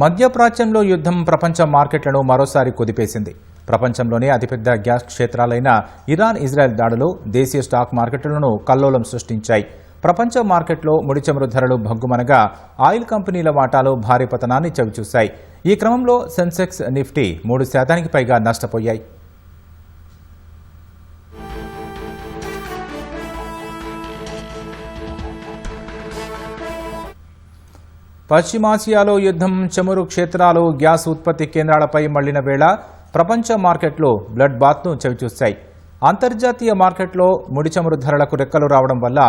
మధ్యప్రాచ్యంలో యుద్ధం ప్రపంచ మార్కెట్లను మరోసారి కుదిపేసింది. ప్రపంచంలోనే అతిపెద్ద గ్యాస్ క్షేత్రాలైన ఇరాన్, ఇజ్రాయెల్ దాడులు దేశీయ స్టాక్ మార్కెట్లను కల్లోలం సృష్టించాయి. ప్రపంచ మార్కెట్లో ముడి చమురు ధరలు భగ్గుమనగా ఆయిల్ కంపెనీల వాటాలు భారీ పతనాన్ని చవిచూశాయి. ఈ క్రమంలో సెన్సెక్స్, నిఫ్టీ 3% పైగా నష్టపోయాయి. పశ్చిమాసియాలో యుద్ధం, చమురు క్షేత్రాలు, గ్యాస్ ఉత్పత్తి కేంద్రాలపై మళ్లిన వేళ ప్రపంచ మార్కెట్లో బ్లడ్ బాత్ను చవిచూశాయి. అంతర్జాతీయ మార్కెట్లో ముడి చమురు ధరలకు రెక్కలు రావడం వల్ల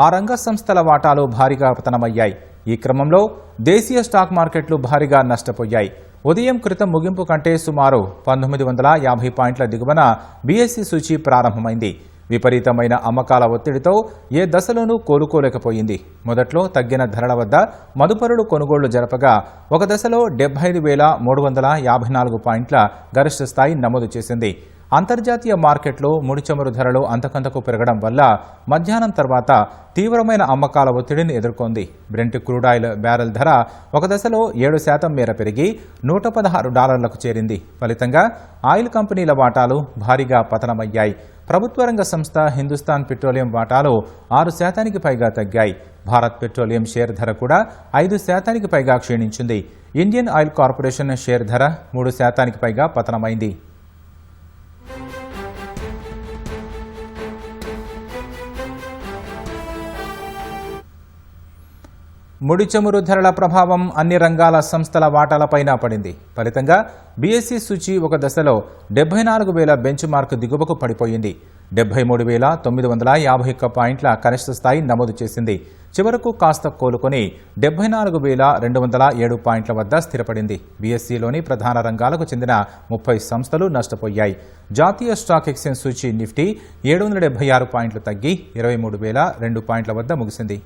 ఆ రంగ సంస్థల వాటాలు భారీగా పతనమయ్యాయి. ఈ క్రమంలో దేశీయ స్టాక్ మార్కెట్లు భారీగా నష్టపోయాయి. ఉదయం క్రితం ముగింపు కంటే సుమారు 1950 పాయింట్ల దిగువన బీఎస్ఈ సూచీ ప్రారంభమైంది. విపరీతమైన అమ్మకాల ఒత్తిడితో ఏ దశలోనూ కోలుకోలేకపోయింది. మొదట్లో తగ్గిన ధరల వద్ద మదుపరులు కొనుగోళ్లు జరపగా ఒక దశలో 75,354 పాయింట్ల గరిష్ట స్థాయి నమోదు చేసింది. అంతర్జాతీయ మార్కెట్లో ముడి చమురు ధరలు అంతకంతకు పెరగడం వల్ల మధ్యాహ్నం తర్వాత తీవ్రమైన అమ్మకాల ఒత్తిడిని ఎదుర్కొంది. బ్రెంట్ క్రూడ్ ఆయిల్ బ్యారెల్ ధర ఒక దశలో 7% మేర పెరిగి $116కు చేరింది. ఫలితంగా ఆయిల్ కంపెనీల వాటాలు భారీగా పతనమయ్యాయి. ప్రభుత్వ రంగ సంస్థ హిందుస్థాన్ పెట్రోలియం వాటాలు 6%కి పైగా తగ్గాయి. భారత్ పెట్రోలియం షేర్ ధర కూడా 5%కి పైగా క్షీణించింది. ఇండియన్ ఆయిల్ కార్పొరేషన్ షేర్ ధర 3%కి పైగా పతనమైంది. ముడి చమురు ధరల ప్రభావం అన్ని రంగాల సంస్థల వాటాలపైన పడింది. ఫలితంగా బీఎస్ఈ సూచీ ఒక దశలో 74,000 బెంచ్ మార్క్ దిగువకు పడిపోయింది. 73,951 పాయింట్ల కనిష్ట స్థాయి నమోదు చేసింది. చివరకు కాస్త కోలుకొని 74,207 పాయింట్ల వద్ద స్థిరపడింది. బీఎస్ఈలోని ప్రధాన రంగాలకు చెందిన 30 సంస్థలు నష్టపోయాయి. జాతీయ స్టాక్ ఎక్స్చేంజ్ సూచీ నిఫ్టీ 776 పాయింట్లు తగ్గి 23,002 పాయింట్ల వద్ద ముగిసింది.